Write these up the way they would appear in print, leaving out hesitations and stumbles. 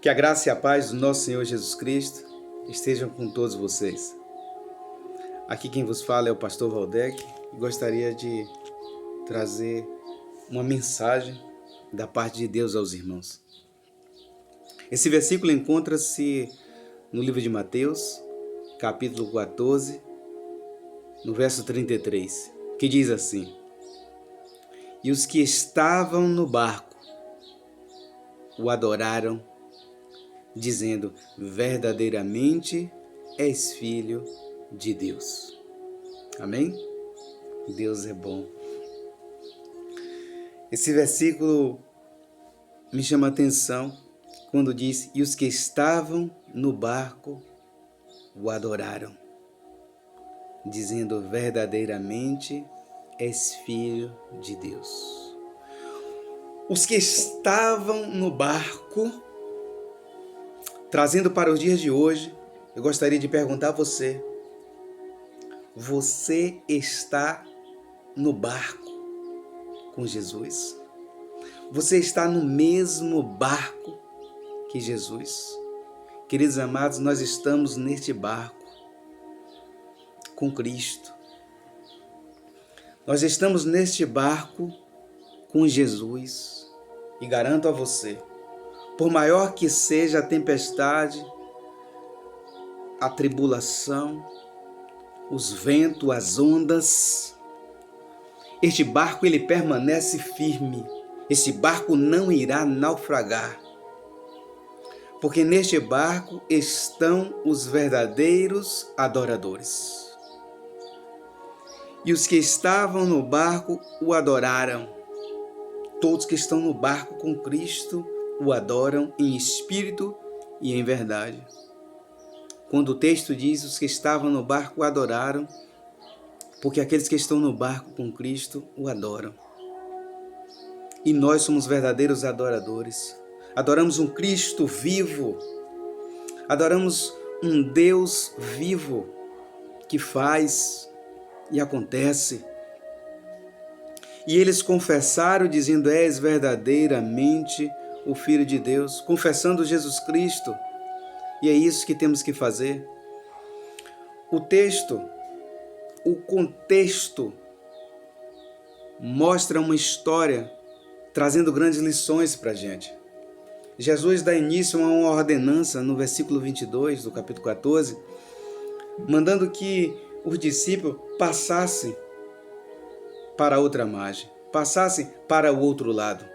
Que a graça e a paz do nosso Senhor Jesus Cristo estejam com todos vocês. Aqui quem vos fala é o pastor Valdec e gostaria de trazer uma mensagem da parte de Deus aos irmãos. Esse versículo encontra-se no livro de Mateus, capítulo 14, no verso 33, que diz assim: E os que estavam no barco o adoraram, dizendo: verdadeiramente és filho de Deus. Amém? Deus é bom. Esse versículo me chama a atenção quando diz: e os que estavam no barco o adoraram, dizendo: verdadeiramente és filho de Deus. Os que estavam no barco, trazendo para os dias de hoje, eu gostaria de perguntar a você: você está no barco com Jesus? Você está no mesmo barco que Jesus? Queridos amados, nós estamos neste barco com Cristo. Nós estamos neste barco com Jesus. E garanto a você, por maior que seja a tempestade, a tribulação, os ventos, as ondas, este barco ele permanece firme. Esse barco não irá naufragar. Porque neste barco estão os verdadeiros adoradores. E os que estavam no barco o adoraram. Todos que estão no barco com Cristo o adoram em espírito e em verdade. Quando o texto diz: os que estavam no barco o adoraram, porque aqueles que estão no barco com Cristo o adoram. E nós somos verdadeiros adoradores. Adoramos um Cristo vivo. Adoramos um Deus vivo que faz e acontece. E eles confessaram dizendo: és verdadeiramente o Filho de Deus, confessando Jesus Cristo. E é isso que temos que fazer. O texto, o contexto, mostra uma história trazendo grandes lições para a gente. Jesus dá início a uma ordenança no versículo 22 do capítulo 14, mandando que os discípulos passassem para a outra margem, passassem para o outro lado.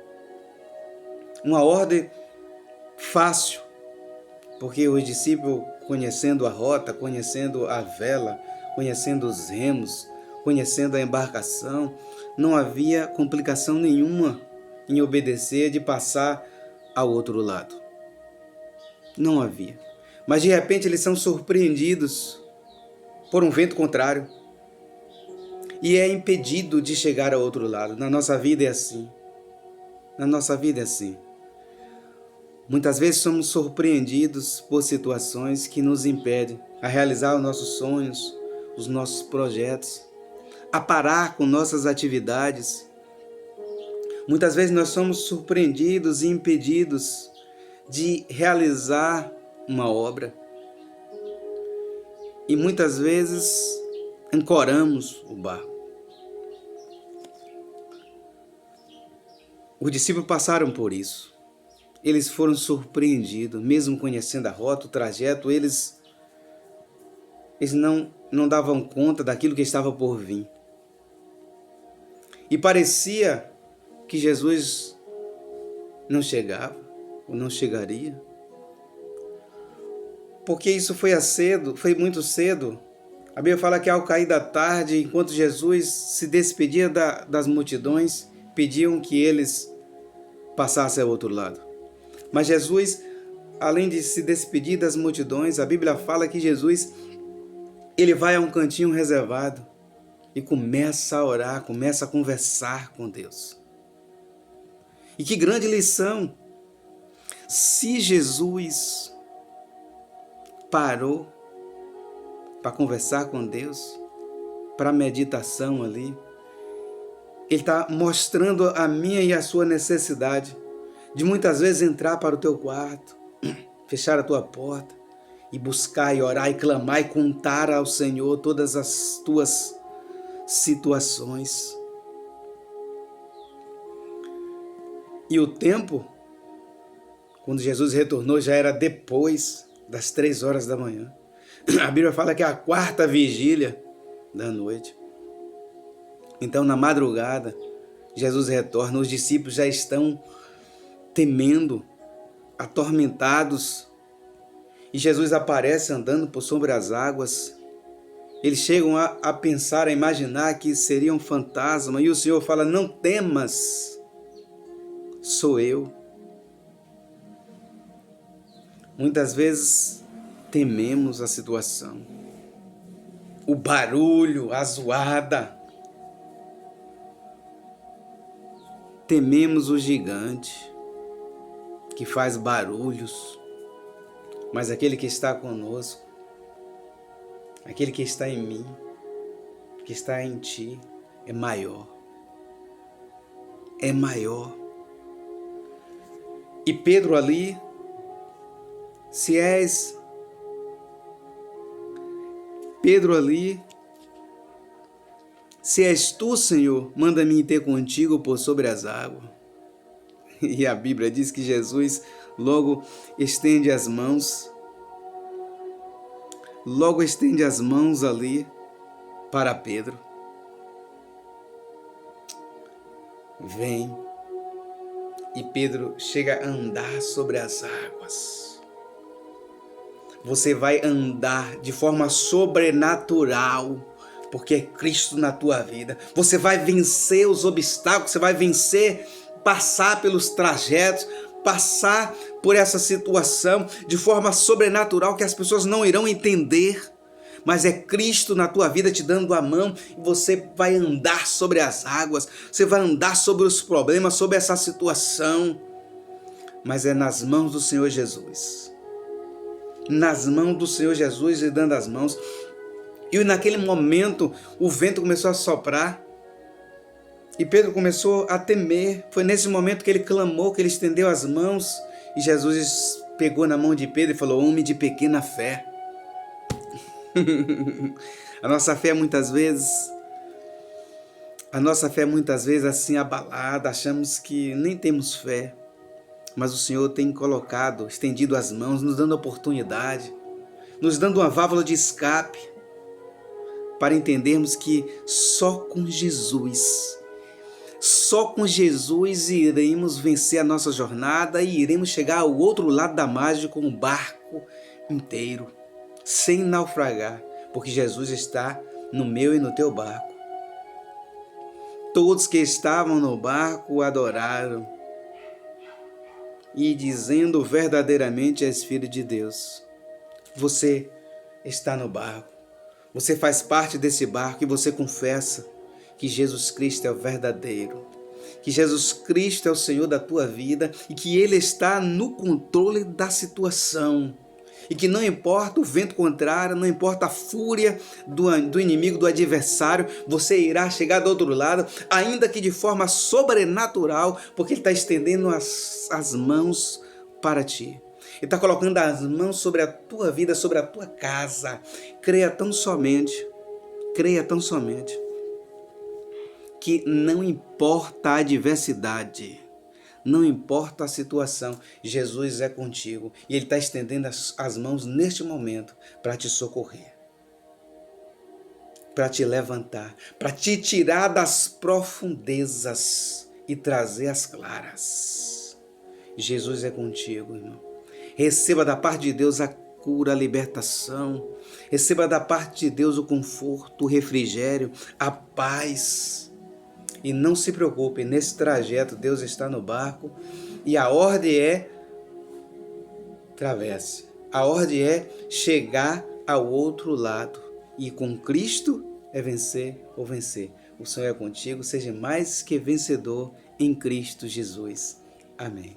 Uma ordem fácil, porque os discípulos, conhecendo a rota, conhecendo a vela, conhecendo os remos, conhecendo a embarcação, não havia complicação nenhuma em obedecer de passar ao outro lado. Não havia. Mas de repente eles são surpreendidos por um vento contrário e é impedido de chegar ao outro lado. Na nossa vida é assim. Na nossa vida é assim. Muitas vezes somos surpreendidos por situações que nos impedem a realizar os nossos sonhos, os nossos projetos, a parar com nossas atividades. Muitas vezes nós somos surpreendidos e impedidos de realizar uma obra. E muitas vezes ancoramos o barco. Os discípulos passaram por isso. Eles foram surpreendidos, mesmo conhecendo a rota, o trajeto, eles não davam conta daquilo que estava por vir. E parecia que Jesus não chegava, ou não chegaria. Porque isso foi muito cedo. A Bíblia fala que ao cair da tarde, enquanto Jesus se despedia das multidões, pediam que eles passassem ao outro lado. Mas Jesus, além de se despedir das multidões, a Bíblia fala que Jesus, ele vai a um cantinho reservado e começa a orar, começa a conversar com Deus. E que grande lição! Se Jesus parou para conversar com Deus, para meditação ali, Ele está mostrando a minha e a sua necessidade de muitas vezes entrar para o teu quarto, fechar a tua porta e buscar e orar e clamar e contar ao Senhor todas as tuas situações. E o tempo, quando Jesus retornou, já era depois das 3 horas da manhã. A Bíblia fala que é a 4ª vigília da noite. Então, na madrugada, Jesus retorna, os discípulos já estão temendo, atormentados, e Jesus aparece andando por sobre as águas. Eles chegam a pensar, a imaginar que seria um fantasma, e o Senhor fala: não temas, sou eu. Muitas vezes tememos a situação, o barulho, a zoada. Tememos o gigante que faz barulhos, mas aquele que está conosco, aquele que está em mim, que está em ti, é maior. É maior. E Pedro ali, se és tu, Senhor, manda-me ir ter contigo por sobre as águas. E a Bíblia diz que Jesus logo estende as mãos ali para Pedro. Vem. E Pedro chega a andar sobre as águas. Você vai andar de forma sobrenatural, porque é Cristo na tua vida. Você vai vencer os obstáculos, você vai vencer, passar pelos trajetos, passar por essa situação de forma sobrenatural que as pessoas não irão entender. Mas é Cristo na tua vida te dando a mão e você vai andar sobre as águas, você vai andar sobre os problemas, sobre essa situação. Mas é nas mãos do Senhor Jesus. Nas mãos do Senhor Jesus e dando as mãos. E naquele momento o vento começou a soprar e Pedro começou a temer. Foi nesse momento que ele clamou, que ele estendeu as mãos e Jesus pegou na mão de Pedro e falou: homem de pequena fé. A nossa fé muitas vezes assim abalada, achamos que nem temos fé, mas o Senhor tem colocado, estendido as mãos, nos dando oportunidade, nos dando uma válvula de escape, para entendermos que só com Jesus iremos vencer a nossa jornada e iremos chegar ao outro lado da margem com o barco inteiro, sem naufragar, porque Jesus está no meu e no teu barco. Todos que estavam no barco o adoraram e dizendo: verdadeiramente és filho de Deus. Você está no barco, você faz parte desse barco e você confessa que Jesus Cristo é o verdadeiro, que Jesus Cristo é o Senhor da tua vida e que Ele está no controle da situação. E que não importa o vento contrário, não importa a fúria do inimigo, do adversário, você irá chegar do outro lado, ainda que de forma sobrenatural, porque Ele está estendendo as mãos para ti. Ele está colocando as mãos sobre a tua vida, sobre a tua casa. Creia tão somente, que não importa a adversidade, não importa a situação, Jesus é contigo e Ele está estendendo as mãos neste momento para te socorrer, para te levantar, para te tirar das profundezas e trazer as claras. Jesus é contigo, irmão. Receba da parte de Deus a cura, a libertação. Receba da parte de Deus o conforto, o refrigério, a paz. E não se preocupe, nesse trajeto Deus está no barco e a ordem é travesse. A ordem é chegar ao outro lado e com Cristo é vencer ou vencer. O Senhor é contigo, seja mais que vencedor em Cristo Jesus. Amém.